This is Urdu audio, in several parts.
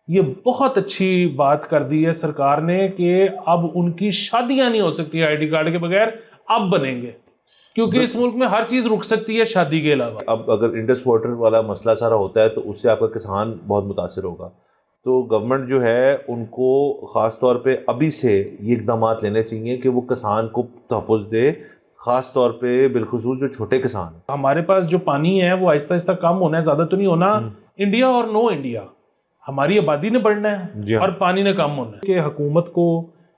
یہ بہت اچھی بات کر دی ہے سرکار نے کہ اب ان کی شادیاں نہیں ہو سکتی آئی ڈی کارڈ کے بغیر، اب بنیں گے، کیونکہ اس ملک میں ہر چیز رک سکتی ہے شادی کے علاوہ۔ اب اگر انڈس واٹر والا مسئلہ سارا ہوتا ہے تو اس سے آپ کا کسان بہت متاثر ہوگا، تو گورنمنٹ جو ہے ان کو خاص طور پہ ابھی سے یہ اقدامات لینے چاہیے کہ وہ کسان کو تحفظ دے، خاص طور پہ بالخصوص جو چھوٹے کسان ہیں۔ ہمارے پاس جو پانی ہے وہ آہستہ آہستہ کم ہونا ہے، زیادہ تو نہیں ہونا، انڈیا اور نو انڈیا، ہماری آبادی نے بڑھنا ہے اور پانی نے کم ہونا ہے۔ کہ حکومت کو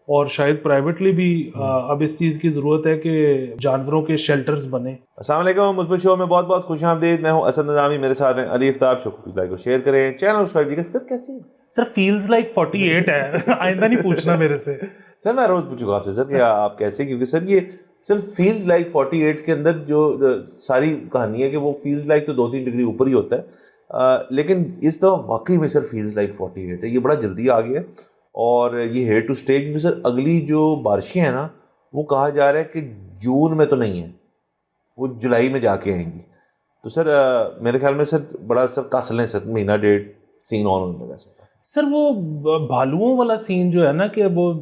اور شاید پرائیویٹلی بھی اب اس چیز کی ضرورت ہے کہ جانوروں کے شیلٹرز بنے۔ السلام علیکم، مثبت شو میں بہت بہت خوش آمدید۔ میں ہوں اسد نظامی، میرے ساتھ ہیں علی افتاب۔ شو کو لائک اور شیئر کریں، چینل سبسکرائب کیجیے۔ سر کیسے ہیں؟ سر فیلز لائک 48 ہے، آئندہ نہیں پوچھنا میرے سے۔ سر میں روز پوچھوں گا آپ سے سر کہ آپ کیسے، کیونکہ سر یہ سر فیلز لائک 48 کے اندر جو ساری کہانی ہے کہ وہ فیلز لائک تو 2-3 ڈگری اوپر ہی ہوتا ہے، لیکن اس دفعہ واقعی میں سر فیلز لائک 48 ہے، یہ بڑا جلدی آ گیا ہے اور یہ ہیئر ٹو اسٹے، کیونکہ سر اگلی جو بارشیں ہیں نا وہ کہا جا رہا ہے کہ جون میں تو نہیں ہے، وہ جولائی میں جا کے آئیں گی۔ تو سر میرے خیال میں سر بڑا سر کس لیں سر، مہینہ ڈیڑھ سین آن ہونے لگا سر۔ وہ بھالوؤں والا سین جو ہے نا کہ وہ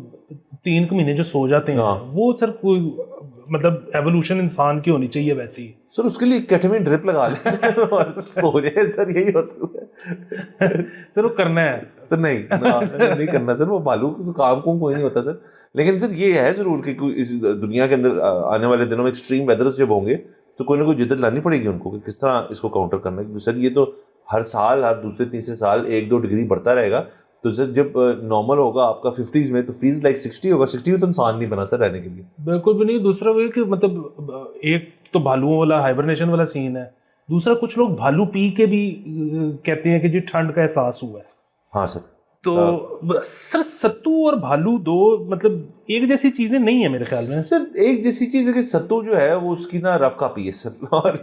3 مہینے جو سو جاتے ہیں، وہ سر کوئی مطلب ایوولوشن انسان کی ہونی چاہیے ویسی۔ سر اس کے لیے کیٹامین ڈرپ لگا لیں سر اور سو جائے سر، یہی ہو سکتا ہے سر وہ کرنا ہے سر، نہیں کرنا سر، وہ بھالو کام کوئی نہیں ہوتا سر، لیکن سر یہ ہے ضرور کہ اس دنیا کے اندر آنے والے دنوں میں ایکسٹریم ویدرز جب ہوں گے تو کوئی نہ کوئی جدت لانی پڑے گی ان کو کہ کس طرح اس کو کاؤنٹر کرنا ہے، کیونکہ سر یہ تو ہر سال، ہر دوسرے تیسرے سال 1-2 ڈگری بڑھتا رہے گا، تو سر جب نارمل ہوگا آپ کا 50s میں تو فیلز لائک 60 ہوگا، 60 میں تو انسان نہیں بنا سر رہنے کے لیے۔ بالکل بھی نہیں۔ دوسرا وہ کہ مطلب ایک تو بھالوؤں والا ہائبرنیشن والا سین ہے، دوسرا کچھ لوگ بھالو پی کے بھی کہتے ہیں کہ جی ٹھنڈ کا احساس ہوا ہے۔ ہاں سر، تو سر ستو اور بھالو دو مطلب ایک جیسی چیزیں نہیں ہیں میرے خیال میں۔ سر ایک جیسی چیز ہے کہ ستو جو ہے وہ اس کی نا رف کاپی ہے سر، اور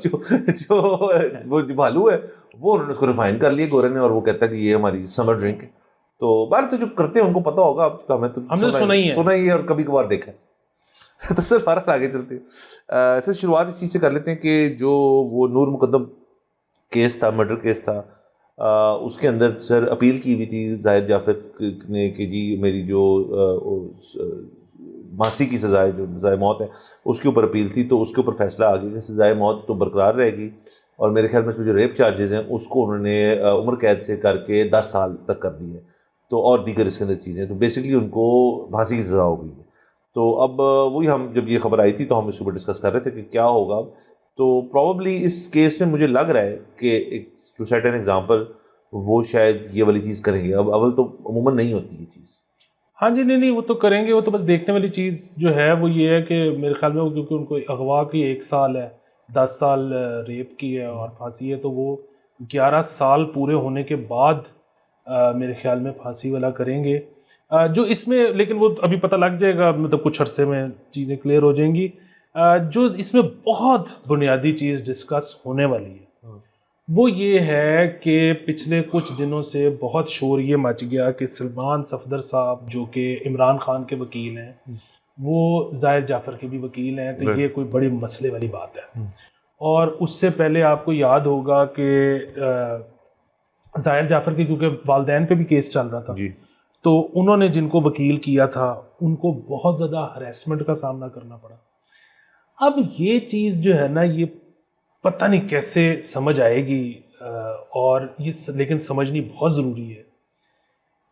وہ جو بھالو ہے وہ انہوں نے اس کو ریفائن کر لیا گورے نے، اور وہ کہتا ہے کہ یہ ہماری سمر ڈرنک ہے۔ تو باہر سے جو کرتے ہیں ان کو پتا ہوگا، ہمیں تو ہم نے سنا ہی ہے اور کبھی کبھار دیکھا ہے۔ تو سر فارغ آگے چلتے ہیں سر، شروعات اس چیز سے کر لیتے ہیں کہ جو وہ نور مقدم کیس تھا، مرڈر کیس تھا، اس کے اندر سر اپیل کی ہوئی تھی زاہد جعفر نے کہ جی میری جو ماسی کی سزائے جو سزائے موت ہے اس کے اوپر اپیل تھی، تو اس کے اوپر فیصلہ آ گیا کہ سزائے موت تو برقرار رہے گی، اور میرے خیال میں اس میں جو ریپ چارجز ہیں اس کو انہوں نے عمر قید سے کر کے 10 سال تک کر دی ہے، تو اور دیگر اس کے اندر چیزیں، تو بیسکلی ان کو پھانسی کی سزا ہو گئی ہے۔ تو اب وہی ہم جب یہ خبر آئی تھی تو ہم اس کے اوپر ڈسکس کر رہے تھے کہ کیا ہوگا، تو پروبیبلی اس کیس میں مجھے لگ رہا ہے کہ ایک ٹو سیٹ این ایگزامپل وہ شاید یہ والی چیز کریں گے، اب اول تو عموماً نہیں ہوتی یہ چیز۔ ہاں جی، نہیں وہ تو کریں گے، وہ تو بس دیکھنے والی چیز جو ہے وہ یہ ہے کہ میرے خیال میں وہ کیونکہ ان کو اغوا کی 1 سال ہے، 10 سال ریپ کی ہے اور پھانسی ہے، تو وہ 11 سال پورے ہونے کے بعد میرے خیال میں پھانسی والا کریں گے، جو اس میں، لیکن وہ ابھی پتہ لگ جائے گا، مطلب کچھ عرصے میں چیزیں کلیئر ہو جائیں گی۔ جو اس میں بہت بنیادی چیز ڈسکس ہونے والی ہے وہ یہ ہے کہ پچھلے کچھ دنوں سے بہت شور یہ مچ گیا کہ سلمان صفدر صاحب جو کہ عمران خان کے وکیل ہیں، وہ زاہد جعفر کے بھی وکیل ہیں، تو یہ کوئی بڑی مسئلے والی بات ہے۔ اور اس سے پہلے آپ کو یاد ہوگا کہ زاہد جعفر کے کیونکہ والدین پہ بھی کیس چل رہا تھا، تو انہوں نے جن کو وکیل کیا تھا ان کو بہت زیادہ ہریسمنٹ کا سامنا کرنا پڑا۔ اب یہ چیز جو ہے نا یہ پتہ نہیں کیسے سمجھ آئے گی، اور یہ لیکن سمجھنی بہت ضروری ہے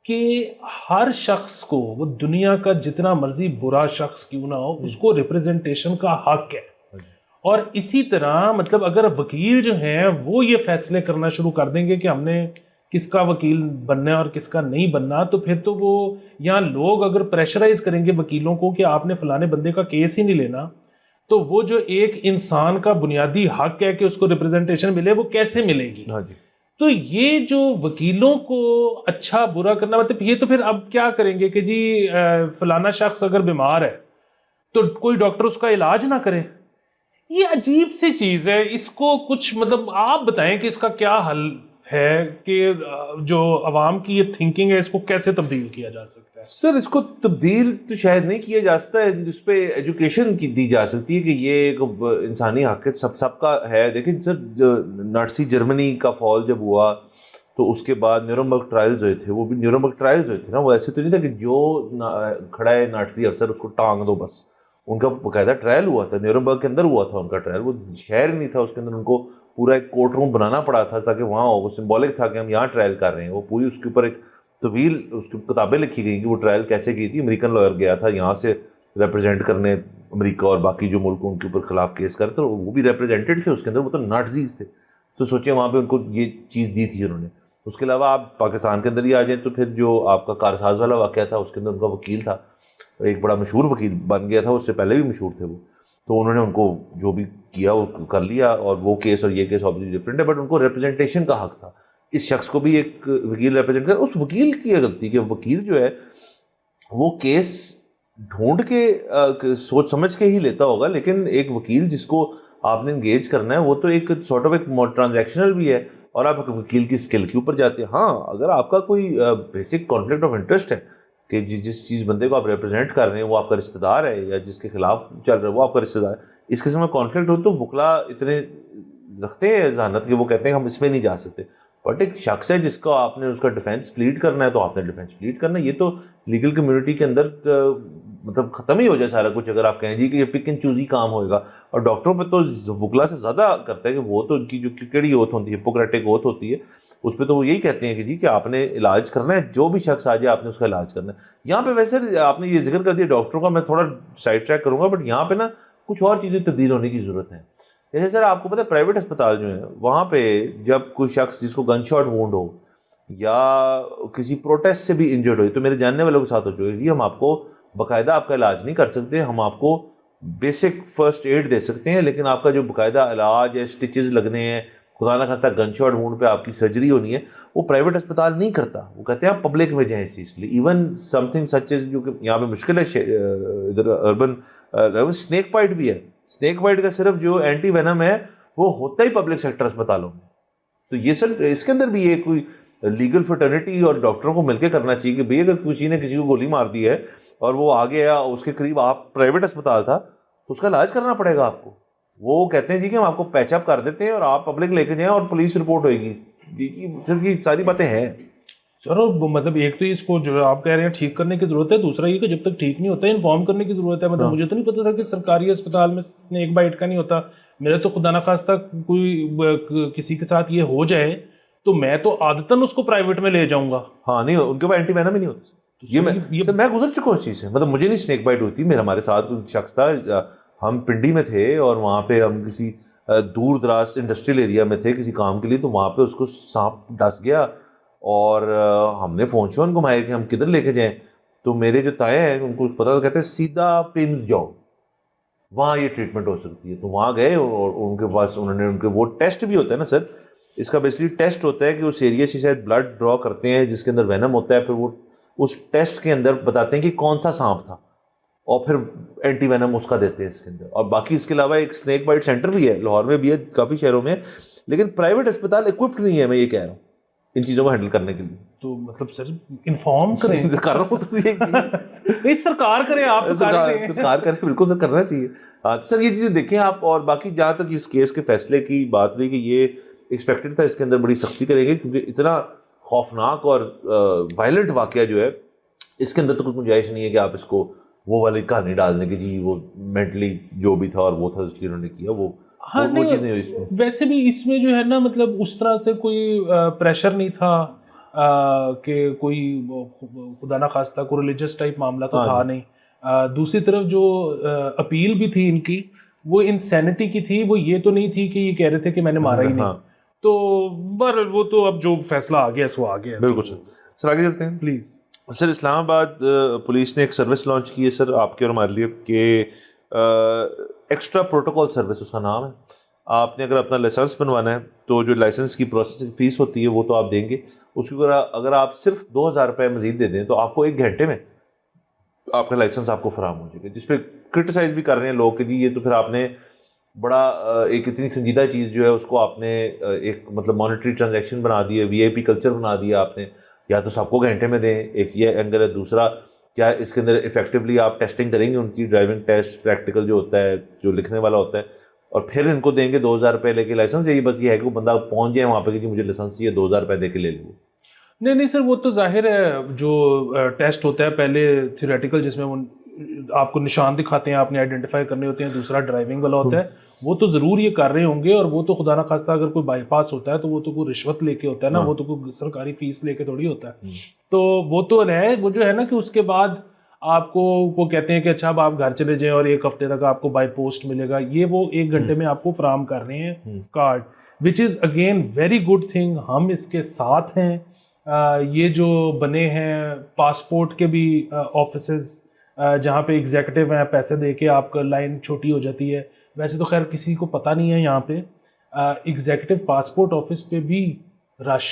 کہ ہر شخص کو، وہ دنیا کا جتنا مرضی برا شخص کیوں نہ ہو، اس کو ریپریزنٹیشن کا حق ہے، اور اسی طرح مطلب اگر وکیل جو ہیں وہ یہ فیصلے کرنا شروع کر دیں گے کہ ہم نے کس کا وکیل بننا ہے اور کس کا نہیں بننا، تو پھر تو وہ یہاں لوگ اگر پریشرائز کریں گے وکیلوں کو کہ آپ نے فلانے بندے کا کیس ہی نہیں لینا، تو وہ جو ایک انسان کا بنیادی حق ہے کہ اس کو ریپریزنٹیشن ملے، وہ کیسے ملے گی؟ تو یہ جو وکیلوں کو اچھا برا کرنا، مطلب یہ تو پھر اب کیا کریں گے کہ جی فلانا شخص اگر بیمار ہے تو کوئی ڈاکٹر اس کا علاج نہ کرے؟ یہ عجیب سی چیز ہے، اس کو کچھ مطلب آپ بتائیں کہ اس کا کیا حل ہے، کہ جو عوام کی یہ تھنکنگ ہے اس کو کیسے تبدیل کیا جا سکتا ہے؟ سر اس کو تبدیل تو شاید نہیں کیا جا سکتا ہے، اس پہ ایجوکیشن کی دی جا سکتی ہے کہ یہ ایک انسانی حق ہے، سب کا ہے۔ دیکھیں سر ناٹسی جرمنی کا فال جب ہوا تو اس کے بعد نیورنبرگ ٹرائلز ہوئے تھے, وہ بھی نیورنبرگ ٹرائلز ہوئے تھے نا, وہ ایسے تو نہیں تھا کہ جو کھڑا ہے ناٹسی افسر اس کو ٹانگ دو بس. ان کا باقاعدہ ٹرائل ہوا تھا, نیورنبرگ کے اندر ہوا تھا ان کا ٹرائل, وہ شہر نہیں تھا اس کے اندر, ان کو پورا ایک کورٹ روم بنانا پڑا تھا تاکہ وہاں ہو, وہ سمبولک تھا کہ ہم یہاں ٹرائل کر رہے ہیں. وہ پوری اس کے اوپر ایک طویل اس کی کتابیں لکھی گئی کہ وہ ٹرائل کیسے کی تھی. امریکن لائر گیا تھا یہاں سے ریپرزینٹ کرنے امریکہ اور باقی جو ملک ان کے اوپر خلاف کیس کرتے, وہ بھی ریپرزینٹیڈ تھے اس کے اندر, وہ تو ناٹزیز تھے. تو سوچیں وہاں پہ ان کو یہ چیز دی تھی انہوں نے. اس کے علاوہ آپ پاکستان کے اندر ہی آ جائیں تو پھر جو آپ کا کارساز والا واقعہ تھا اس کے اندر ان کا وکیل تھا, ایک بڑا مشہور وکیل بن گیا تھا, اس سے پہلے بھی مشہور تھے وہ. تو انہوں نے ان کو جو بھی کیا وہ کر لیا, اور وہ کیس اور یہ کیس آبویسلی ڈفرینٹ ہے, بٹ ان کو ریپرزنٹیشن کا حق تھا. اس شخص کو بھی ایک وکیل ریپرزینٹ کر, اس وکیل کی غلطی کہ وکیل جو ہے وہ کیس ڈھونڈ کے سوچ سمجھ کے ہی لیتا ہوگا, لیکن ایک وکیل جس کو آپ نے انگیج کرنا ہے وہ تو ایک سارٹ آف ایک ٹرانزیکشنل بھی ہے, اور آپ وکیل کی اسکل کے اوپر جاتے ہیں. ہاں اگر آپ کا کوئی بیسک کانفلکٹ آف انٹرسٹ ہے کہ جس چیز بندے کو آپ ریپرزینٹ کر رہے ہیں وہ آپ کا رشتہ دار ہے, یا جس کے خلاف چل رہا ہے وہ آپ کا رشتہ دار ہے, اس قسم کا کانفلکٹ ہو تو وکلا اتنے رکھتے ہیں ذہانت کہ وہ کہتے ہیں ہم اس میں نہیں جا سکتے. بٹ ایک شخص ہے جس کو آپ نے اس کا ڈیفینس پلیڈ کرنا ہے تو آپ نے ڈیفینس پلیڈ کرنا ہے. یہ تو لیگل کمیونٹی کے اندر مطلب ختم ہی ہو جائے سارا کچھ اگر آپ کہیں جی کہ یہ پک اینڈ چوز ہی کام ہوئے گا. اور ڈاکٹروں پہ تو وکلا سے زیادہ کرتا ہے کہ وہ تو ان کی جو کیڑی اوتھ ہوتی ہے, ہپوکریٹک اوتھ ہوتی ہے, اس پہ تو وہ یہی کہتے ہیں کہ جی کہ آپ نے علاج کرنا ہے, جو بھی شخص آ جائے آپ نے اس کا علاج کرنا ہے. یہاں پہ ویسے آپ نے یہ ذکر کر دیا ڈاکٹروں کا, میں تھوڑا سائڈ ٹریک کروں گا, بٹ یہاں پہ نا کچھ اور چیزیں تبدیل ہونے کی ضرورت ہے. جیسے سر آپ کو پتہ ہے پرائیویٹ اسپتال جو ہیں وہاں پہ جب کوئی شخص جس کو گن شاٹ وونڈ ہو یا کسی پروٹیسٹ سے بھی انجرڈ ہوئی, تو میرے جاننے والوں کے ساتھ ہو چکے جی ہم آپ کو باقاعدہ آپ کا علاج نہیں کر سکتے, ہم آپ کو بیسک فرسٹ ایڈ دے سکتے ہیں, لیکن آپ کا جو باقاعدہ علاج ہے, اسٹچز لگنے ہیں, خدا نہ خواستہ گن شاٹ وونڈ پہ آپ کی سرجری ہونی ہے, وہ پرائیویٹ اسپتال نہیں کرتا. وہ کہتے ہیں آپ پبلک میں جائیں اس چیز کے لیے. ایون سم تھنگ سچ از جو کہ یہاں پہ مشکل ہے ادھر اربن, اسنیک بائٹ بھی ہے. اسنیک بائٹ کا صرف جو اینٹی وینم ہے وہ ہوتا ہی پبلک سیکٹر اسپتالوں میں. تو یہ سر اس کے اندر بھی یہ کوئی لیگل فرٹرنیٹی اور ڈاکٹروں کو مل کے کرنا چاہیے کہ بھئی اگر کسی نے کسی کو گولی مار دی ہے اور وہ آ گیا اس کے قریب آپ پرائیویٹ اسپتال تھا تو اس کا علاج کرنا پڑے گا آپ کو. وہ کہتے ہیں جی کہ ہم آپ کو پیچ اپ کر دیتے ہیں اور آپ پبلک لے کے جائیں اور پولیس رپورٹ ہوئے گی. جی سر یہ ساری باتیں ہیں سر. مطلب ایک تو اس کو جو آپ کہہ رہے ہیں ٹھیک کرنے کی ضرورت ہے, دوسرا یہ کہ جب تک ٹھیک نہیں ہوتا ہے انفارم کرنے کی ضرورت ہے. مطلب مجھے تو نہیں پتا تھا کہ سرکاری اسپتال میں اسنیک بائٹ کا نہیں ہوتا. میرے تو خدا نخواستہ کوئی کسی کے ساتھ یہ ہو جائے تو میں تو عادتاً اس کو پرائیویٹ میں لے جاؤں گا. ہاں نہیں ان کے پاس اینٹی وینم ہی نہیں ہوتا. یہ میں گزر چکا ہوں اس چیز سے, مطلب مجھے نہیں اسنیک بائٹ ہوئی تھی. میرے ہمارے ساتھ کوئی شخص تھا, ہم پنڈی میں تھے اور وہاں پہ ہم کسی دور دراز انڈسٹریل ایریا میں تھے کسی کام کے لیے, تو وہاں پہ اس کو سانپ ڈس گیا اور ہم نے فون شون گھمائے کہ ہم کدھر لے کے جائیں. تو میرے جو تائیں ہیں ان کو پتا کہتے ہیں سیدھا پمز جاؤ, وہاں یہ ٹریٹمنٹ ہو سکتی ہے. تو وہاں گئے اور ان کے پاس انہوں نے ان کے وہ ٹیسٹ بھی ہوتا ہے نا سر, اس کا بیسکلی ٹیسٹ ہوتا ہے کہ اس ایریا سے شاید بلڈ ڈرا کرتے ہیں جس کے اندر وینم ہوتا ہے, پھر وہ اس ٹیسٹ کے اندر بتاتے ہیں کہ کون سا سانپ تھا اور پھر اینٹی وینم اس کا دیتے ہیں اس کے اندر. اور باقی اس کے علاوہ ایک اسنیک بائٹ سینٹر بھی ہے لاہور میں بھی ہے, کافی شہروں میں, لیکن پرائیویٹ اسپتال اکوپڈ نہیں ہے, میں یہ کہہ رہا ہوں, ان چیزوں کو ہینڈل کرنے کے لیے. تو مطلب سر انفارم کریں کر رہا ہوں سرکار کرے, آپ سرکار کرے, بالکل سر کرنا چاہیے. سر یہ چیزیں دیکھیں آپ. اور باقی جہاں تک اس کیس کے فیصلے کی بات رہی کہ یہ ایکسپیکٹڈ تھا اس کے اندر بڑی سختی کریں گے, کیونکہ اتنا خوفناک اور وائلنٹ واقعہ جو ہے اس کے اندر تو کوئی گنجائش نہیں ہے کہ آپ اس کو وہ والی کہانی ڈال دیں کہ جی وہ مینٹلی جو بھی تھا اور وہ تھا اس لیے انہوں نے کیا, وہ چیز نہیں ہوئی اس میں. ویسے بھی اس میں جو ہے نا مطلب اس طرح سے کوئی پریشر نہیں تھا کہ کوئی خدا نہ خواستہ کوئی ریلیجس ٹائپ معاملہ تو تھا نہیں. دوسری طرف جو اپیل بھی تھی ان کی وہ انسینٹی کی تھی, وہ یہ تو نہیں تھی کہ یہ کہہ رہے تھے کہ میں نے مارا ہی نہیں. تو وہ تو اب جو فیصلہ آ گیا سو آ گیا. بالکل سر. سر آگے چلتے ہیں پلیز. سر اسلام آباد پولیس نے ایک سروس لانچ کی ہے سر آپ کے اور ہمارے لیے, کہ ایکسٹرا پروٹوکول سروس اس کا نام ہے. آپ نے اگر اپنا لائسنس بنوانا ہے تو جو لائسنس کی پروسیسنگ فیس ہوتی ہے وہ تو آپ دیں گے, اس کی اگر آپ صرف 2000 روپے مزید دے دیں تو آپ کو 1 گھنٹے میں آپ کا لائسنس آپ کو فراہم ہو جائے گا. جس پہ کرٹیسائز بھی کر رہے ہیں لوگ کہ جی یہ تو پھر آپ نے بڑا ایک اتنی سنجیدہ چیز جو ہے اس کو آپ نے ایک مطلب مانیٹری ٹرانزیکشن بنا دی ہے, VIP کلچر بنا دیا آپ نے, یا تو سب کو گھنٹے میں دیں, ایک یہ اینگل ہے. دوسرا کیا اس کے اندر افیکٹولی آپ ٹیسٹنگ کریں گے ان کی ڈرائیونگ ٹیسٹ پریکٹیکل جو ہوتا ہے جو لکھنے والا ہوتا ہے, اور پھر ان کو دیں گے 2000 روپے لے کے لائسنس, یہی بس یہ ہے کہ وہ بندہ پہنچ جائے وہاں پہ کہ جی مجھے لائسنس چاہیے 2000 روپے دے کے لے لوں. نہیں سر, وہ تو ظاہر ہے جو ٹیسٹ ہوتا ہے پہلے تھیوریٹیکل, جس میں وہ آپ کو نشان دکھاتے ہیں, آپ نے آئیڈینٹیفائی کرنے ہوتے ہیں, دوسرا ڈرائیونگ والا ہوتا ہے, وہ تو ضرور یہ کر رہے ہوں گے. اور وہ تو خدا نہ خواستہ اگر کوئی بائی پاس ہوتا ہے تو وہ تو کوئی رشوت لے کے ہوتا ہے نا, وہ تو کوئی سرکاری فیس لے کے تھوڑی ہوتا ہے. تو وہ تو ہے, وہ جو ہے نا کہ اس کے بعد آپ کو وہ کہتے ہیں کہ اچھا اب آپ گھر چلے جائیں اور 1 ہفتے تک آپ کو بائی پوسٹ ملے گا, یہ وہ 1 گھنٹے میں آپ کو فراہم کر رہے ہیں card, which is again very good thing. ہم اس کے ساتھ ہیں. یہ جو بنے ہیں پاسپورٹ کے بھی آفیسز جہاں پہ ایگزیکٹو ہیں, پیسے دے کے آپ کا لائن چھوٹی ہو جاتی ہے. ویسے تو خیر کسی کو پتہ نہیں ہے یہاں پہ, ایگزیکٹو پاسپورٹ آفس پہ بھی رش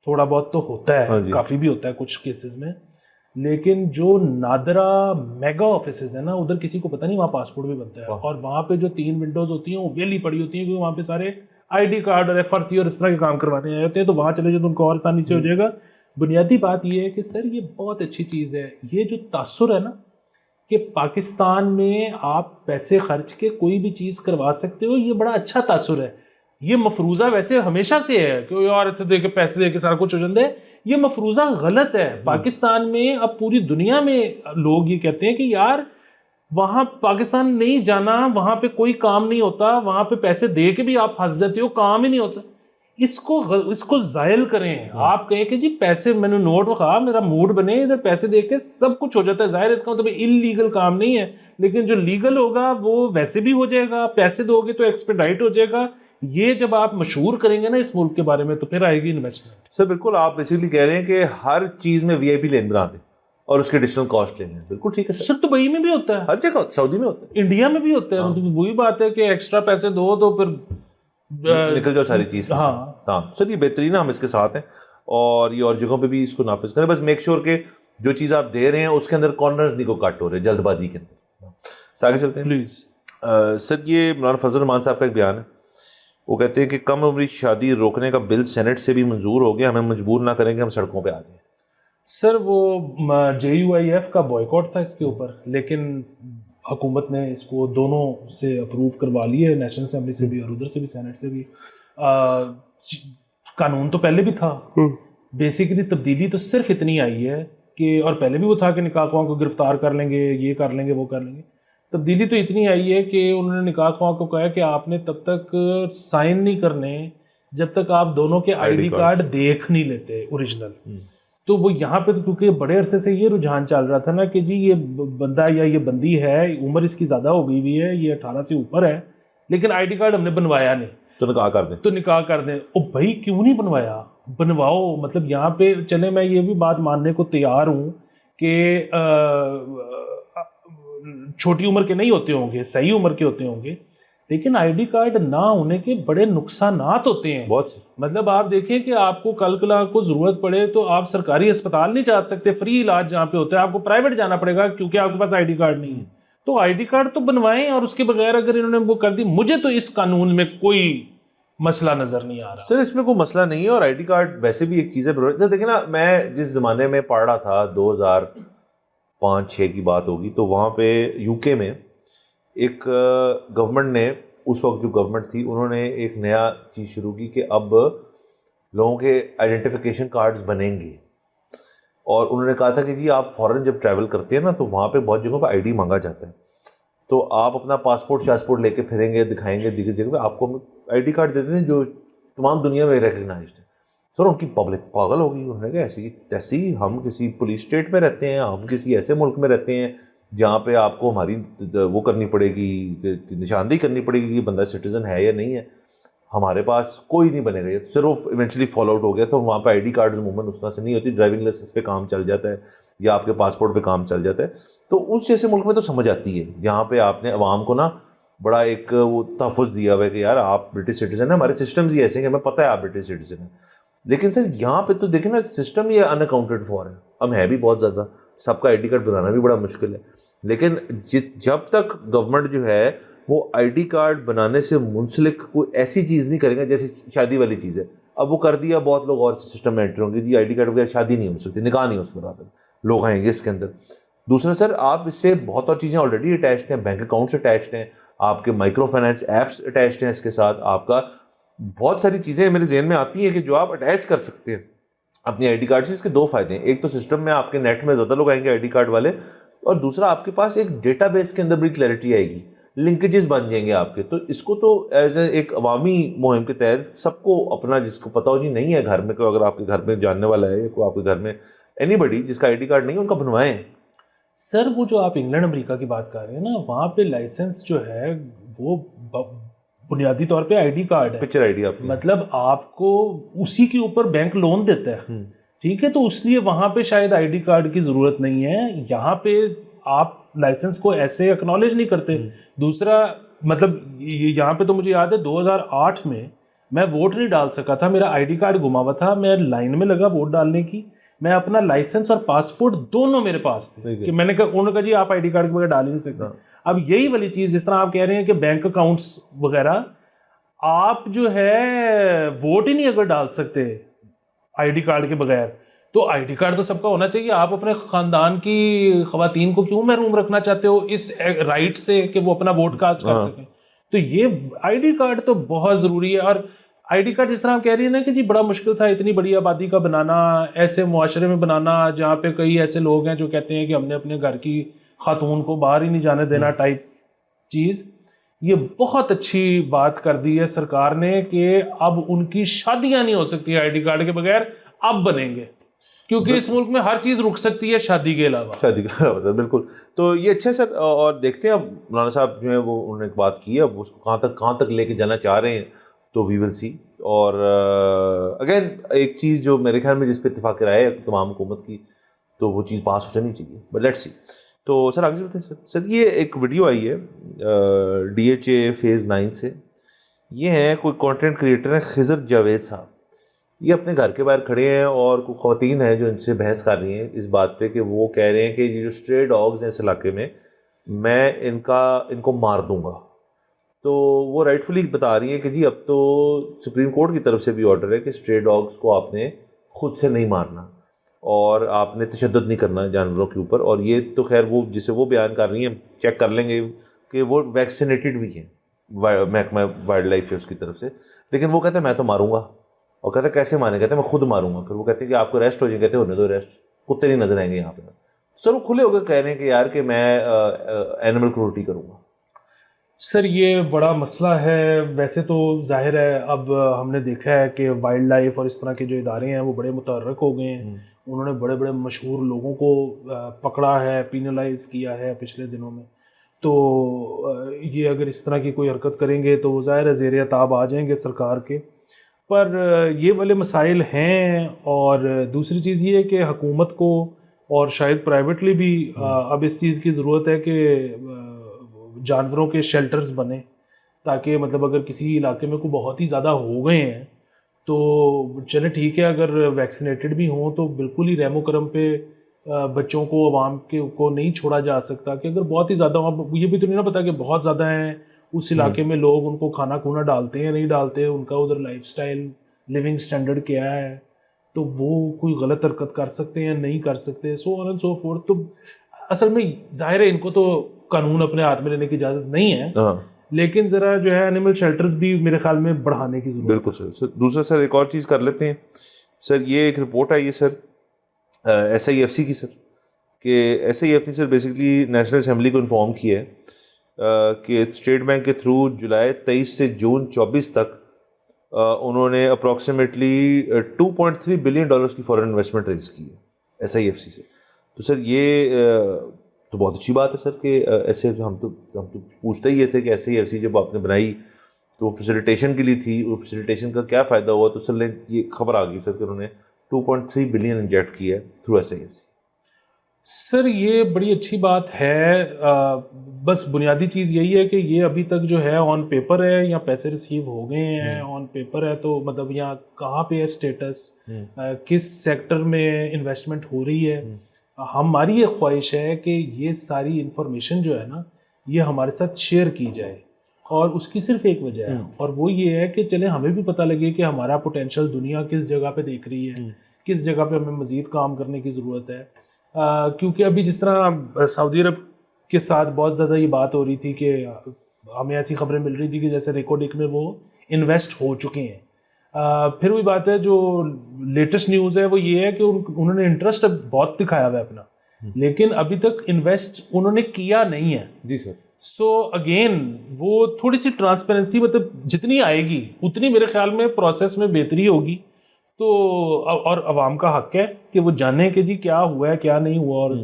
تھوڑا بہت تو ہوتا ہے, کافی بھی ہوتا ہے کچھ کیسز میں. لیکن جو نادرا میگا آفیسز ہیں نا, ادھر کسی کو پتہ نہیں وہاں پاسپورٹ بھی بنتا ہے. اور وہاں پہ جو 3 ونڈوز ہوتی ہیں وہ ویلی پڑی ہوتی ہیں, کیونکہ وہاں پہ سارے آئی ڈی کارڈ اور FRC اور اس طرح کے کام کرواتے ہوتے ہیں. تو وہاں چلے جائے تو ان کو اور آسانی سے ہو جائے گا. بنیادی بات یہ ہے کہ سر یہ بہت اچھی چیز ہے, یہ جو تاثر ہے نا کہ پاکستان میں آپ پیسے خرچ کے کوئی بھی چیز کروا سکتے ہو, یہ بڑا اچھا تاثر ہے. یہ مفروضہ ویسے ہمیشہ سے ہے کہ یار دے کے پیسے دے کے سارا کچھ ہو جاتا ہے, یہ مفروضہ غلط ہے. پاکستان میں اب پوری دنیا میں لوگ یہ کہتے ہیں کہ یار وہاں پاکستان نہیں جانا, وہاں پہ کوئی کام نہیں ہوتا, وہاں پہ پیسے دے کے بھی آپ پھنس جاتے ہو, کام ہی نہیں ہوتا. اس کو زائل کریں. آپ کہیں کہ جی پیسے میں نے نوٹ رکھا, میرا موڈ بنے, ادھر پیسے دے کے سب کچھ ہو جاتا ہے. ظاہر اس کا مطلب انلیگل کام نہیں ہے, لیکن جو لیگل ہوگا وہ ویسے بھی ہو جائے گا. پیسے دو گے تو ایکسپیڈائٹ ہو جائے گا. یہ جب آپ مشہور کریں گے نا اس ملک کے بارے میں تو پھر آئے گی انویسٹمنٹ. سر بالکل, آپ بیسیکلی کہہ رہے ہیں کہ ہر چیز میں VIP لین بنا دیں اور اس کے ایڈیشنل کاسٹ لیں. بالکل ٹھیک ہے سر. دبئی میں بھی ہوتا ہے, ہر جگہ, سعودی میں ہوتا ہے, انڈیا میں بھی ہوتا ہے. مطلب وہی بات ہے کہ ایکسٹرا پیسے دو تو پھر نکل جاؤ ساری چیز. ہاں سر یہ بہترین ہے, ہم اس کے ساتھ ہیں اور یہ اور جگہوں پہ بھی اس کو نافذ کریں. بس میک شور کہ جو چیز آپ دے رہے ہیں اس کے اندر کارنرز نہیں کو کٹ ہو رہے جلد بازی کے اندر. آگے چلتے ہیں پلیز. سر یہ مولانا فضل الرحمان صاحب کا ایک بیان ہے, وہ کہتے ہیں کہ کم عمری شادی روکنے کا بل سینٹ سے بھی منظور ہو گیا, ہمیں مجبور نہ کریں کہ ہم سڑکوں پہ آ جائیں. سر وہ JUIF کا بوائیکاٹ تھا اس کے اوپر, لیکن حکومت نے اس کو دونوں سے اپروو کروا لی ہے, نیشنل اسمبلی سے بھی اور ادھر سے بھی سینٹ سے بھی. قانون تو پہلے بھی تھا, بیسیکلی تبدیلی تو صرف اتنی آئی ہے کہ, اور پہلے بھی وہ تھا کہ نکاح خواہوں کو گرفتار کر لیں گے, یہ کر لیں گے, وہ کر لیں گے. تبدیلی تو اتنی آئی ہے کہ انہوں نے نکاح خواہوں کو کہا کہ آپ نے تب تک سائن نہیں کرنے جب تک آپ دونوں کے ID کارڈ دیکھ نہیں لیتے اوریجنل. تو وہ یہاں پہ کیونکہ بڑے عرصے سے یہ رجحان چل رہا تھا نا کہ جی یہ بندہ یا یہ بندی ہے, عمر اس کی زیادہ ہو گئی ہوئی ہے, یہ 18 سے اوپر ہے, لیکن ID کارڈ ہم نے بنوایا نہیں, تو نکاح کر دیں. تو نکاح کر دیں. او بھائی کیوں نہیں بنوایا, بنواؤ. مطلب یہاں پہ چلے, میں یہ بھی بات ماننے کو تیار ہوں کہ چھوٹی عمر کے نہیں ہوتے ہوں گے, صحیح عمر کے ہوتے ہوں گے, لیکن ID کارڈ نہ ہونے کے بڑے نقصانات ہوتے ہیں بہت سے. مطلب آپ دیکھیں کہ آپ کو کل کو ضرورت پڑے تو آپ سرکاری اسپتال نہیں جا سکتے, فری علاج جہاں پہ ہوتا ہے, آپ کو پرائیویٹ جانا پڑے گا کیونکہ آپ کے پاس ID کارڈ نہیں ہے. تو ID کارڈ تو بنوائیں, اور اس کے بغیر اگر انہوں نے وہ کر دی, مجھے تو اس قانون میں کوئی مسئلہ نظر نہیں آ رہا. سر اس میں کوئی مسئلہ نہیں ہے, اور ID کارڈ ویسے بھی ایک چیز ہے. دیکھیں نا, میں جس زمانے میں پڑھ رہا تھا 2005-6 کی بات ہوگی, تو وہاں پہ UK میں ایک گورنمنٹ نے, اس وقت جو گورنمنٹ تھی, انہوں نے ایک نیا چیز شروع کی کہ اب لوگوں کے آئیڈینٹیفیکیشن کارڈز بنیں گے. اور انہوں نے کہا تھا کہ جی آپ فورن جب ٹریول کرتے ہیں نا, تو وہاں پہ بہت جگہوں پہ ID مانگا جاتا ہے, تو آپ اپنا پاسپورٹ لے کے پھریں گے, دکھائیں گے دیگر جگہ پہ, آپ کو ID کارڈ دیتے ہیں جو تمام دنیا میں ریکگنائزڈ ہے. سر ان کی پبلک پاگل ہوگی, انہوں نے کہا ایسی ہم کسی پولیس اسٹیٹ میں رہتے ہیں, ہم کسی ایسے ملک میں رہتے ہیں جہاں پہ آپ کو ہماری وہ کرنی پڑے گی, نشاندہی کرنی پڑے گی کہ بندہ سٹیزن ہے یا نہیں ہے, ہمارے پاس کوئی نہیں بنے گا. صرف ایونچولی فالو آؤٹ ہو گیا تھا. وہاں پہ ID کارڈ عموماً اس طرح سے نہیں ہوتی, ڈرائیونگ لائسنس پہ کام چل جاتا ہے یا آپ کے پاسپورٹ پہ کام چل جاتا ہے. تو اس جیسے ملک میں تو سمجھ آتی ہے جہاں پہ آپ نے عوام کو نا بڑا ایک وہ تحفظ دیا ہوا ہے کہ یار آپ برٹش سٹیزن ہیں, ہمارے سسٹمز ہی ایسے ہیں کہ ہمیں پتہ ہے آپ برٹش سٹیزن ہیں. لیکن سر یہاں پہ تو دیکھیں نا, سسٹم یہ ان اکاؤنٹڈ فار ہے. اب ہے بھی بہت زیادہ, سب کا ID کارڈ بنانا بھی بڑا مشکل ہے. لیکن جب تک گورنمنٹ جو ہے وہ ID کارڈ بنانے سے منسلک کوئی ایسی چیز نہیں کرے گا جیسے شادی والی چیز ہے. اب وہ کر دیا, بہت لوگ اور سسٹم میں انٹر ہوں گے, جی ID کارڈ بغیر شادی نہیں ہو سکتی, نکاح نہیں ہو سکتا, لوگ آئیں گے اس کے اندر. دوسرا سر آپ اس سے بہت اور چیزیں آلریڈی اٹیچڈ ہیں, بینک اکاؤنٹس اٹیچڈ ہیں, آپ کے مائکرو فائنینس ایپس اٹیچڈ ہیں اس کے ساتھ, آپ کا بہت ساری چیزیں میرے ذہن میں آتی ہیں کہ جو آپ اٹیچ کر سکتے ہیں اپنی آئی ڈی کارڈ سے. اس کے دو فائدے ہیں, ایک تو سسٹم میں آپ کے نیٹ میں زیادہ لوگ آئیں گے آئی ڈی کارڈ والے, اور دوسرا آپ کے پاس ایک ڈیٹا بیس کے اندر بڑی کلیئرٹی آئے گی, لنکیجز بن جائیں گے آپ کے. تو اس کو تو ایز اے ایک عوامی مہم کے تحت سب کو اپنا, جس کو پتہ ہو جی نہیں ہے گھر میں, کوئی اگر آپ کے گھر میں جاننے والا ہے, کوئی آپ کے گھر میں اینی بڈی جس کا آئی ڈی کارڈ نہیں ہے, ان کا بنوائیں. سر وہ جو آپ انگلینڈ امریکہ کی بات کر رہے ہیں نا, وہاں پہ لائسنس جو ہے وہ بنیادی طور پہ آئی ڈی کارڈ ہے, پکچر آئی ڈی آپ کی. مطلب آپ کو اسی کے اوپر بینک لون دیتا ہے, ٹھیک ہے, تو اس لیے وہاں پہ شاید آئی ڈی کارڈ کی ضرورت نہیں ہے. یہاں پہ آپ لائسنس کو ایسے اکنالج نہیں کرتے. دوسرا مطلب یہاں پہ تو مجھے یاد ہے 2008 میں ووٹ نہیں ڈال سکا تھا, میرا آئی ڈی کارڈ گما ہوا تھا, میں لائن میں لگا ووٹ ڈالنے کی, میں اپنا لائسنس اور پاسپورٹ دونوں میرے پاس تھے کہ میں نے کہا, انہوں نے کہا جی آپ آئی ڈی کارڈ کے بغیر ڈال ہی نہیں سکتے. اب یہی والی چیز جس طرح آپ کہہ رہے ہیں کہ بینک اکاؤنٹس وغیرہ, آپ جو ہے ووٹ ہی نہیں اگر ڈال سکتے آئی ڈی کارڈ کے بغیر, تو آئی ڈی کارڈ تو سب کا ہونا چاہیے. آپ اپنے خاندان کی خواتین کو کیوں محروم رکھنا چاہتے ہو اس رائٹ سے کہ وہ اپنا ووٹ کاسٹ کر سکیں؟ تو یہ آئی ڈی کارڈ تو بہت ضروری ہے. اور آئی ڈی کارڈ جس طرح آپ کہہ رہی ہیں نا کہ جی بڑا مشکل تھا اتنی بڑی آبادی کا بنانا, ایسے معاشرے میں بنانا جہاں پہ کئی ایسے لوگ ہیں جو کہتے ہیں کہ ہم نے اپنے گھر کی خاتون کو باہر ہی نہیں جانے دینا ٹائپ چیز. یہ بہت اچھی بات کر دی ہے سرکار نے کہ اب ان کی شادیاں نہیں ہو سکتی آئی ڈی کارڈ کے بغیر, اب بنیں گے, کیونکہ اس ملک میں ہر چیز رک سکتی ہے شادی کے علاوہ. شادی کا بالکل. تو یہ اچھا سر, اور دیکھتے ہیں اب مولانا صاحب جو ہیں وہ انہوں نے ایک بات کی ہے, اب اس کو کہاں تک لے کے جانا چاہ رہے ہیں, تو وی ول سی. اور اگین ایک چیز جو میرے خیال میں جس پہ اتفاق رائے ہے تمام حکومت کی, تو وہ چیز پاس ہو جانی چاہیے, بٹ لیٹس سی. تو سر آگے چلتے ہیں. سر یہ ایک ویڈیو آئی ہے DHA فیز 9 سے. یہ ہیں کوئی کانٹینٹ کریٹر ہیں خضر جاوید صاحب, یہ اپنے گھر کے باہر کھڑے ہیں اور کوئی خواتین ہیں جو ان سے بحث کر رہی ہیں اس بات پہ کہ وہ کہہ رہے ہیں کہ یہ جو اسٹرے ڈاگز ہیں اس علاقے میں ان کو مار دوں گا. تو وہ رائٹفلی بتا رہی ہیں کہ جی اب تو سپریم کورٹ کی طرف سے بھی آرڈر ہے کہ اسٹرے ڈاگز کو آپ نے خود سے نہیں مارنا اور آپ نے تشدد نہیں کرنا جانوروں کے اوپر. اور یہ تو خیر وہ جسے وہ بیان کر رہی ہیں چیک کر لیں گے کہ وہ ویکسینیٹڈ بھی ہیں, محکمہ وائلڈ لائف ہے اس کی طرف سے, لیکن وہ کہتے ہیں میں تو ماروں گا. اور کہتے ہیں کیسے مانے, کہتے ہیں میں خود ماروں گا. پھر وہ کہتے ہیں کہ آپ کو ریسٹ ہو جائے, کہتے ہیں ہونے دو ریسٹ, کتے نہیں نظر آئیں گے یہاں پہ. سر وہ کھلے ہو کے کہہ رہے ہیں کہ یار کہ میں اینیمل کرولٹی کروں گا. سر یہ بڑا مسئلہ ہے. ویسے تو ظاہر ہے اب ہم نے دیکھا ہے کہ وائلڈ لائف اور اس طرح کے جو ادارے ہیں وہ بڑے متحرک ہو گئے ہیں. انہوں نے بڑے بڑے مشہور لوگوں کو پکڑا ہے, پینلائز کیا ہے پچھلے دنوں میں. تو یہ اگر اس طرح کی کوئی حرکت کریں گے تو وہ ظاہر ہے زیر عتاب آ جائیں گے سرکار کے. پر یہ والے مسائل ہیں. اور دوسری چیز یہ ہے کہ حکومت کو اور شاید پرائیویٹلی بھی اب اس چیز کی ضرورت ہے کہ جانوروں کے شیلٹرز بنیں, تاکہ مطلب اگر کسی علاقے میں کوئی بہت ہی زیادہ ہو گئے ہیں تو چلے ٹھیک ہے, اگر ویکسینیٹڈ بھی ہوں تو بالکل ہی رحم و کرم پہ بچوں کو, عوام کو نہیں چھوڑا جا سکتا. کہ اگر بہت ہی زیادہ, یہ بھی تو نہیں نا پتا کہ بہت زیادہ ہیں اس علاقے میں لوگ, ان کو کھانا کھونا ڈالتے ہیں نہیں ڈالتے, ان کا ادھر لائف سٹائل لیونگ سٹینڈرڈ کیا ہے, تو وہ کوئی غلط حرکت کر سکتے ہیں نہیں کر سکتے, سو آن اینڈ سو فورتھ. تو اصل میں ظاہر ہے ان کو تو قانون اپنے ہاتھ میں لینے کی اجازت نہیں ہے, لیکن ذرا جو ہے اینیمل شیلٹرز بھی میرے خیال میں بڑھانے کی ضرورت ہے. بالکل سر. دوسرا سر ایک اور چیز کر لیتے ہیں سر. یہ ایک رپورٹ آئی ہے سر SIFC کی سر, کہ SIFC نے سر بیسکلی نیشنل اسمبلی کو انفارم کیا ہے کہ اسٹیٹ بینک کے تھرو جولائی 23 سے جون 24 تک انہوں نے اپروکسیمیٹلی $2.3 بلین کی فورن انویسٹمنٹ ریز کی ہے SIFC سے. تو سر یہ تو بہت اچھی بات ہے سر کہ ایسے ہم تو پوچھتے ہی یہ تھے کہ SIFC جب آپ نے بنائی تو فیسیلیٹیشن کے لیے تھی, وہ فیسیلیٹیشن کا کیا فائدہ ہوا. تو سر یہ خبر آ گئی سر کہ انہوں نے 2.3 بلین انجیکٹ کیا ہے تھرو SIFC. سر یہ بڑی اچھی بات ہے. بس بنیادی چیز یہی ہے کہ یہ ابھی تک جو ہے آن پیپر ہے یا پیسے ریسیو ہو گئے ہیں آن پیپر ہے, تو مطلب یہاں کہاں پہ ہے اسٹیٹس, کس سیکٹر میں انویسٹمنٹ ہو رہی ہے. ہماری یہ خواہش ہے کہ یہ ساری انفارمیشن جو ہے نا یہ ہمارے ساتھ شیئر کی جائے, اور اس کی صرف ایک وجہ ہے, اور وہ یہ ہے کہ چلیں ہمیں بھی پتہ لگے کہ ہمارا پوٹینشیل دنیا کس جگہ پہ دیکھ رہی ہے, کس جگہ پہ ہمیں مزید کام کرنے کی ضرورت ہے. کیونکہ ابھی جس طرح سعودی عرب کے ساتھ بہت زیادہ یہ بات ہو رہی تھی کہ ہمیں ایسی خبریں مل رہی تھی کہ جیسے ریکوڈک میں وہ انویسٹ ہو چکے ہیں. پھر وہی بات ہے, جو لیٹسٹ نیوز ہے وہ یہ ہے کہ انہوں نے انٹرسٹ بہت دکھایا ہوا ہے اپنا, لیکن ابھی تک انویسٹ انہوں نے کیا نہیں ہے. جی سر. سو اگین وہ تھوڑی سی ٹرانسپیرنسی مطلب جتنی آئے گی اتنی میرے خیال میں پروسیس میں بہتری ہوگی. تو اور عوام کا حق ہے کہ وہ جانیں کہ جی کیا ہوا ہے کیا نہیں ہوا اور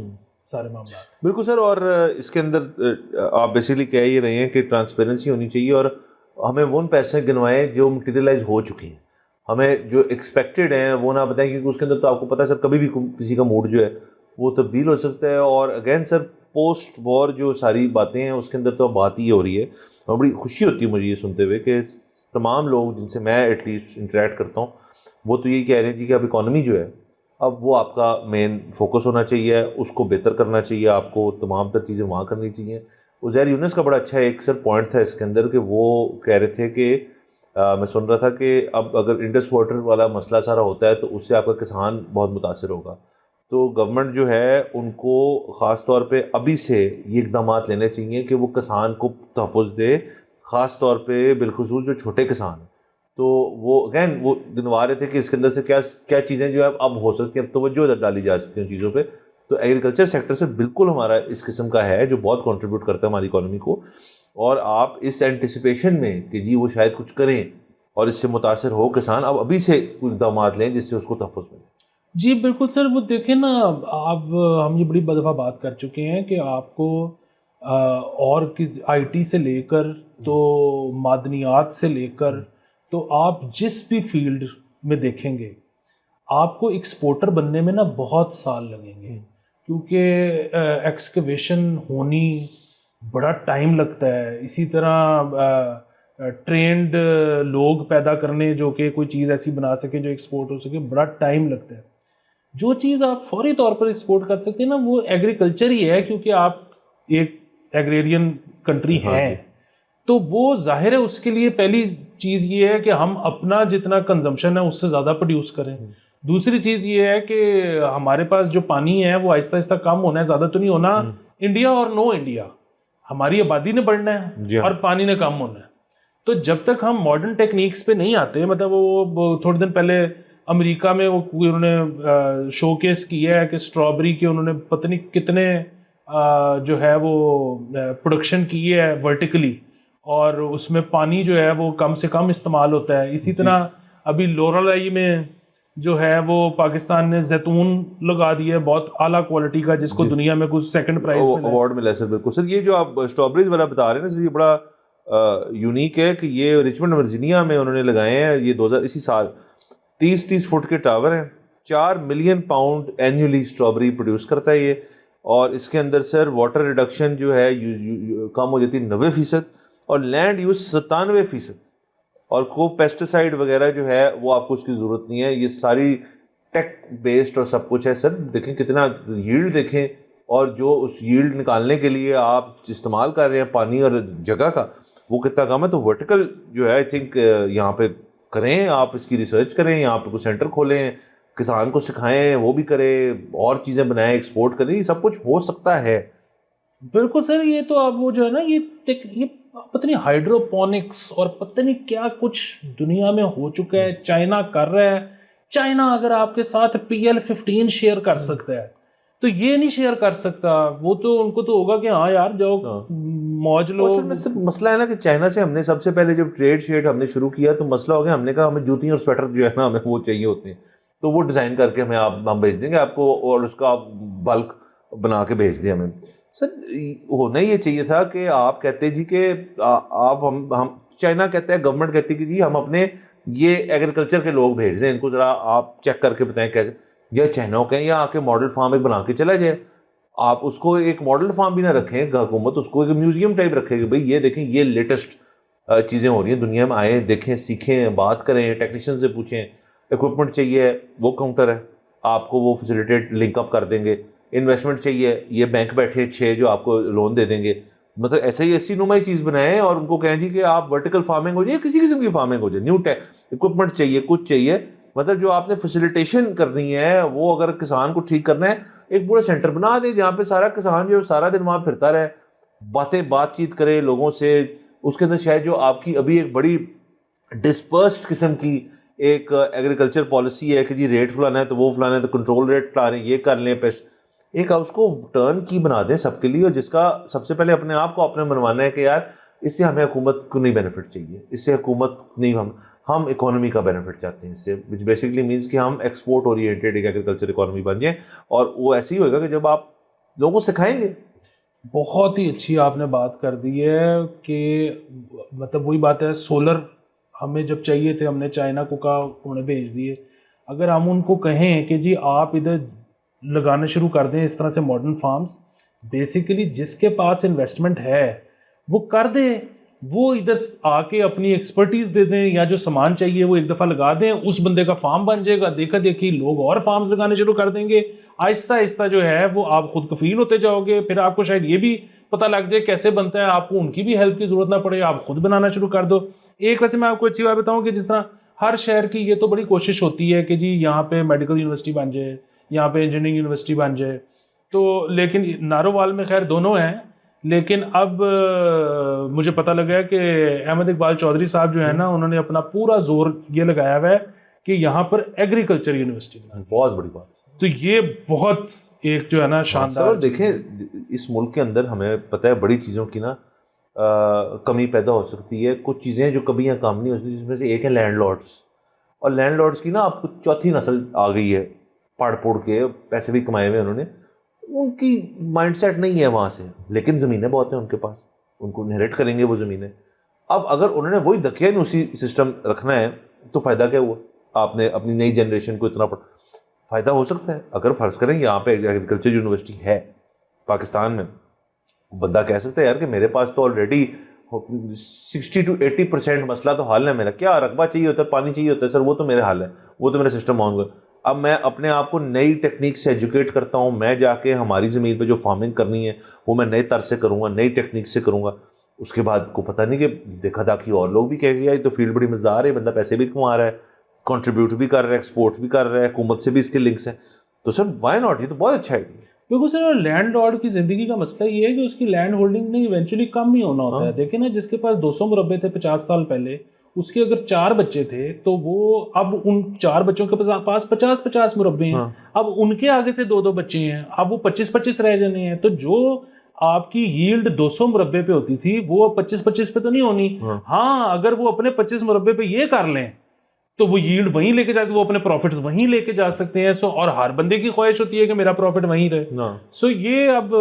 سارے معاملات. بالکل سر. اور اس کے اندر آپ بیسیکلی کہہ ہی رہے ہیں کہ ٹرانسپیرنسی ہونی چاہیے اور ہمیں وہ پیسے گنوائیں جو مٹیریلائز ہو چکے ہیں, ہمیں جو ایکسپیکٹڈ ہیں وہ نہ بتائیں, کیونکہ اس کے اندر تو آپ کو پتہ ہے سر کبھی بھی کسی کا موڈ جو ہے وہ تبدیل ہو سکتا ہے. اور اگین سر پوسٹ وار جو ساری باتیں ہیں اس کے اندر تو بات ہی ہو رہی ہے, اور بڑی خوشی ہوتی ہے مجھے یہ سنتے ہوئے کہ تمام لوگ جن سے میں ایٹ لیسٹ انٹریکٹ کرتا ہوں وہ تو یہی کہہ رہے ہیں جی کہ اب اکانومی جو ہے اب وہ آپ کا مین فوکس ہونا چاہیے, اس کو بہتر کرنا چاہیے, آپ کو تمام تر چیزیں وہاں کرنی چاہیے. عزیر یونس کا بڑا اچھا ایک سر پوائنٹ تھا اس کے اندر کہ وہ کہہ رہے تھے کہ میں سن رہا تھا کہ اب اگر انڈس واٹر والا مسئلہ سارا ہوتا ہے تو اس سے آپ کا کسان بہت متاثر ہوگا, تو گورنمنٹ جو ہے ان کو خاص طور پہ ابھی سے یہ اقدامات لینے چاہیے کہ وہ کسان کو تحفظ دے, خاص طور پہ بالخصوص جو چھوٹے کسان ہیں. تو وہ اگین وہ گنوا رہے تھے کہ اس کے اندر سے کیا چیزیں جو ہے اب ہو سکتی ہیں, اب توجہ ڈالی جا سکتی ہیں چیزوں پہ. تو ایگریکلچر سیکٹر سے بالکل ہمارا اس قسم کا ہے جو بہت کنٹریبیوٹ کرتا ہے ہماری اکانومی کو, اور آپ اس اینٹیسپیشن میں کہ جی وہ شاید کچھ کریں اور اس سے متاثر ہو کسان, اب ابھی سے اقدامات لیں جس سے اس کو تحفظ ملے. جی بالکل سر. وہ دیکھیں نا, آپ ہم یہ بڑی دفعہ بات کر چکے ہیں کہ آپ کو اور آئی ٹی سے لے کر تو معدنیات سے لے کر تو آپ جس بھی فیلڈ میں دیکھیں گے آپ کو ایکسپورٹر بننے میں نا بہت سال لگیں گے, کیونکہ ایکسکیویشن ہونی بڑا ٹائم لگتا ہے. اسی طرح ٹرینڈ لوگ پیدا کرنے جو کہ کوئی چیز ایسی بنا سکے جو ایکسپورٹ ہو سکے بڑا ٹائم لگتا ہے. جو چیز آپ فوری طور پر ایکسپورٹ کر سکتے ہیں نا وہ ایگریکلچر ہی ہے, کیونکہ آپ ایک ایگریرین کنٹری ہیں. تو وہ ظاہر ہے اس کے لیے پہلی چیز یہ ہے کہ ہم اپنا جتنا کنزمپشن ہے اس سے زیادہ پروڈیوس کریں. دوسری چیز یہ ہے کہ ہمارے پاس جو پانی ہے وہ آہستہ آہستہ کم ہونا ہے, زیادہ تو نہیں ہونا. انڈیا اور نو انڈیا, ہماری آبادی نے بڑھنا ہے اور پانی نے کم ہونا ہے. تو جب تک ہم ماڈرن ٹیکنیکس پہ نہیں آتے, مطلب وہ تھوڑے دن پہلے امریکہ میں وہ انہوں نے شو کیس کیا ہے کہ اسٹرابری کے انہوں نے پتہ نہیں کتنے جو ہے وہ پروڈکشن کی ہے ورٹیکلی, اور اس میں پانی جو ہے وہ کم سے کم استعمال ہوتا ہے. اسی طرح ابھی لورالائی میں جو ہے وہ پاکستان نے زیتون لگا دیا ہے بہت اعلیٰ کوالٹی کا, جس کو دنیا میں کچھ سیکنڈ پرائز اوارڈ ملا ہے سر. بالکل سر. یہ جو آپ اسٹرابریز والا بتا رہے ہیں نا سر, یہ بڑا یونیک ہے کہ یہ رچمنڈ ورجینیا میں انہوں نے لگائے ہیں. یہ 2000 اسی سال 30 فٹ کے ٹاور ہیں, 4 ملین پاؤنڈ اینیولی اسٹرابری پروڈیوس کرتا ہے یہ. اور اس کے اندر سر واٹر ریڈکشن جو ہے کم ہو جاتی ہے 90%, اور لینڈ یوز 97%, اور کو پیسٹیسائڈ وغیرہ جو ہے وہ آپ کو اس کی ضرورت نہیں ہے. یہ ساری ٹیک بیسڈ اور سب کچھ ہے سر. دیکھیں کتنا ییلڈ دیکھیں, اور جو اس ییلڈ نکالنے کے لیے آپ استعمال کر رہے ہیں پانی اور جگہ کا وہ کتنا کم ہے. تو ورٹیکل جو ہے آئی تھنک یہاں پہ کریں, آپ اس کی ریسرچ کریں, یہاں پہ کوئی سینٹر کھولیں, کسان کو سکھائیں, وہ بھی کریں, اور چیزیں بنائیں, ایکسپورٹ کریں, یہ سب کچھ ہو سکتا ہے. بالکل سر. یہ تو آپ وہ جو ہے نا یہ پتہ نہیں ہائیڈروپونکس اور پتہ نہیں کیا کچھ دنیا میں ہو چکا ہے. چائنا کر رہا ہے. چائنا اگر آپ کے ساتھ PL15 شیئر کر سکتا ہے تو یہ نہیں شیئر کر سکتا. وہ تو ان کو تو ہوگا کہ ہاں یار جاؤ موج لو. مسئلہ ہے نا کہ چائنا سے ہم نے سب سے پہلے جب ٹریڈ شیٹ ہم نے شروع کیا تو مسئلہ ہو گیا, ہم نے کہا ہمیں جوتی اور سویٹر جو ہے نا ہمیں وہ چاہیے ہوتے ہیں, تو وہ ڈیزائن کر کے ہم بھیج دیں گے آپ کو, اور اس کا بلک بنا کے بھیج دیں ہمیں. سر ہونا یہ چاہیے تھا کہ آپ کہتے جی کہ آپ ہم چائنا کہتا ہے, گورنمنٹ کہتی ہے کہ جی ہم اپنے یہ ایگریکلچر کے لوگ بھیج رہے ہیں, ان کو ذرا آپ چیک کر کے بتائیں کیسے, یا چائنا کہیں یا آ کے ماڈل فارم ایک بنا کے چلا جائے. آپ اس کو ایک ماڈل فارم بھی نہ رکھیں, حکومت اس کو ایک میوزیم ٹائپ رکھے کہ بھئی یہ دیکھیں یہ لیٹسٹ چیزیں ہو رہی ہیں دنیا میں, آئیں دیکھیں سیکھیں بات کریں, ٹیکنیشین سے پوچھیں. اکوپمنٹ چاہیے وہ کاؤنٹر ہے, آپ کو وہ فیسیلیٹیٹ لنک اپ کر دیں گے. انویسٹمنٹ چاہیے یہ بینک بیٹھے 6 جو آپ کو لون دے دیں گے. مطلب ایسا ہی ایسی نمائی چیز بنائیں اور ان کو کہیں جی کہ آپ ورٹیکل فارمنگ ہو جائے, کسی قسم کی فارمنگ ہو جائے, نیو اکوپمنٹ چاہیے, کچھ چاہیے, مطلب جو آپ نے فیسیلیٹیشن کرنی ہے وہ اگر کسان کو ٹھیک کرنا ہے ایک پورا سینٹر بنا دیں جہاں پہ سارا کسان جو سارا دن وہاں پھرتا رہے, بات چیت کرے لوگوں سے, اس کے اندر شاید جو آپ کی ابھی ایک بڑی ڈسپرسڈ قسم کی ایک ایگریکلچر پالیسی ہے کہ جی ریٹ فلانا ہے تو وہ فلانا ہے تو کنٹرول ریٹ لا رہے ہیں، یہ کر لیں پیسٹ، ایک آپ اس کو ٹرن کی بنا دیں سب کے لیے، اور جس کا سب سے پہلے اپنے آپ کو آپ نے بنوانا ہے کہ یار اس سے ہمیں حکومت کو نہیں بینیفٹ چاہیے، اس سے حکومت نہیں، ہم اکانومی کا بینیفٹ چاہتے ہیں اس سے، وچ بیسکلی مینس کہ ہم ایکسپورٹ اورینٹیڈ ایک ایگریکلچر اکانومی بن جائیں، اور وہ ایسے ہی ہوئے گا کہ جب آپ لوگوں کو سکھائیں گے. بہت ہی اچھی آپ نے بات کر دی ہے کہ مطلب وہی بات ہے، سولر ہمیں جب چاہیے تھے ہم نے چائنا کو کہا، انہوں نے بھیج دیے. اگر ہم ان کو کہیں کہ جی آپ ادھر لگانا شروع کر دیں اس طرح سے ماڈرن فارمز، بیسیکلی جس کے پاس انویسٹمنٹ ہے وہ کر دے، وہ ادھر آ کے اپنی ایکسپرٹیز دے دیں، یا جو سامان چاہیے وہ ایک دفعہ لگا دیں، اس بندے کا فارم بن جائے گا، دیکھا دیکھی لوگ اور فارمز لگانے شروع کر دیں گے. آہستہ آہستہ جو ہے وہ آپ خود کفیل ہوتے جاؤ گے. پھر آپ کو شاید یہ بھی پتہ لگ جائے کیسے بنتا ہے، آپ کو ان کی بھی ہیلپ کی ضرورت نہ پڑے، آپ خود بنانا شروع کر دو. ایک ویسے میں آپ کو اچھی بات بتاؤں کہ جس طرح ہر شہر کی یہ تو بڑی کوشش ہوتی ہے کہ جی یہاں پہ میڈیکل یونیورسٹی بن جائے، یہاں پہ انجینئرنگ یونیورسٹی بن جائے، تو لیکن نارووال میں خیر دونوں ہیں. لیکن اب مجھے پتہ لگا ہے کہ احمد اقبال چودھری صاحب جو ہے نا، انہوں نے اپنا پورا زور یہ لگایا ہوا ہے کہ یہاں پر ایگریکلچر یونیورسٹی بنائیں. بہت بڑی بات. تو یہ بہت ایک جو ہے نا شاندار. اور دیکھیں اس ملک کے اندر ہمیں پتہ ہے بڑی چیزوں کی نا کمی پیدا ہو سکتی ہے. کچھ چیزیں جو کبھی یہاں کام نہیں ہو سکتی، جس میں سے ایک ہے لینڈ لارڈس. اور لینڈ لارڈس کی نا آپ کو چوتھی نسل آ گئی ہے، پڑھ پوڑھ کے پیسے بھی کمائے ہوئے انہوں نے، ان کی مائنڈ سیٹ نہیں ہے وہاں سے، لیکن زمینیں بہت ہیں ان کے پاس، ان کو انہیریٹ کریں گے وہ زمینیں. اب اگر انہوں نے وہی دکیا نہیں اسی سسٹم رکھنا ہے تو فائدہ کیا ہوا؟ آپ نے اپنی نئی جنریشن کو اتنا فائدہ ہو سکتا ہے اگر فرض کریں یہاں پہ ایگریکلچر یونیورسٹی ہے پاکستان میں. بندہ کہہ سکتا ہے یار کہ میرے پاس تو آلریڈی 60 to 80% مسئلہ تو حل ہے میرا، کیا رقبہ چاہیے ہوتا ہے، پانی چاہیے ہوتا ہے سر، وہ تو میرے حل ہے، وہ تو میرا سسٹم آن گیا. اب میں اپنے آپ کو نئی ٹیکنیک سے ایجوکیٹ کرتا ہوں، میں جا کے ہماری زمین پہ جو فارمنگ کرنی ہے وہ میں نئے طرز سے کروں گا، نئی ٹیکنیک سے کروں گا. اس کے بعد کو پتہ نہیں کہ دیکھا داکھی اور لوگ بھی کہہ گیا یہ تو فیلڈ بڑی مزدار ہے، بندہ پیسے بھی کما رہا ہے، کنٹریبیوٹ بھی کر رہا ہے، ایکسپورٹ بھی کر رہا ہے، حکومت سے بھی اس کے لنکس ہیں، تو سر وائی ناٹ، یہ تو بہت اچھا ہے. بالکل سر. لینڈ لارڈ کی زندگی کا مسئلہ یہ ہے کہ اس کی لینڈ ہولڈنگ نہیں ایونچولی کم ہی ہونا ہوتا ہے. دیکھیں نا، جس کے پاس 200 مربع تھے 50 سال پہلے، اس کے اگر 4 بچے تھے تو وہ اب ان 4 بچوں کے پاس 50 مربع ہیں. اب ان کے آگے سے 2 بچے ہیں، اب وہ 25 رہ جانے ہیں. تو جو آپ کی ییلڈ 200 مربع پہ ہوتی تھی وہ 25 پہ تو نہیں ہونی. ہاں اگر وہ اپنے 25 مربع پہ یہ کر لیں تو وہ ییلڈ وہیں لے کے جاتے، وہ اپنے پروفٹس وہیں لے کے جا سکتے ہیں. اور ہر بندے کی خواہش ہوتی ہے کہ میرا پروفٹ وہیں رہے. یہ اب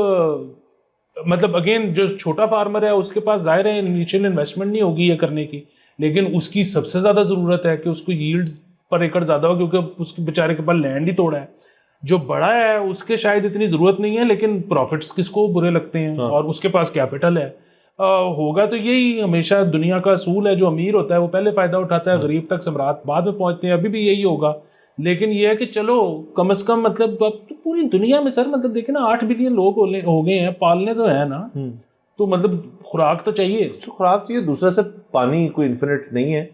مطلب اگین جو چھوٹا فارمر ہے اس کے پاس ظاہر ہے انیشیل انویسٹمنٹ نہیں ہوگی یہ کرنے کی، لیکن اس کی سب سے زیادہ ضرورت ہے کہ اس کو ییلڈ پر ایکڑ زیادہ ہو، کیونکہ اس کے بیچارے کے پاس لینڈ ہی توڑا ہے. جو بڑا ہے اس کے شاید اتنی ضرورت نہیں ہے، لیکن پروفٹس کس کو برے لگتے ہیں، اور اس کے پاس کیپٹل ہے. ہوگا تو یہی ہمیشہ دنیا کا اصول ہے، جو امیر ہوتا ہے وہ پہلے فائدہ اٹھاتا ہے، غریب تک ثمرات بعد میں پہنچتے ہیں. ابھی بھی یہی ہوگا. لیکن یہ ہے کہ چلو کم از کم مطلب اب تو پوری دنیا میں سر مطلب دیکھیں نا 8 بلین لوگ ہو گئے ہیں، پالنے تو ہیں نا، تو مطلب خوراک تو چاہیے. خوراک چاہیے. دوسرا سر پانی کوئی انفینٹ نہیں ہے.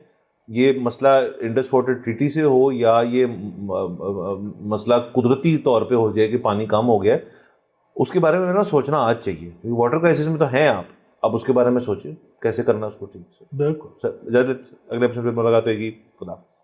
یہ مسئلہ انڈس واٹر ٹریٹی سے ہو یا یہ مسئلہ قدرتی طور پہ ہو جائے کہ پانی کم ہو گیا، اس کے بارے میں نا سوچنا آج چاہیے. واٹر کرائسس میں تو ہیں آپ، اب اس کے بارے میں سوچیں کیسے کرنا اس کو ٹھیک سے. بالکل سر اجازت، اگلے ایپیسوڈ میں ملاقات ہوئے گی. خدا حافظ.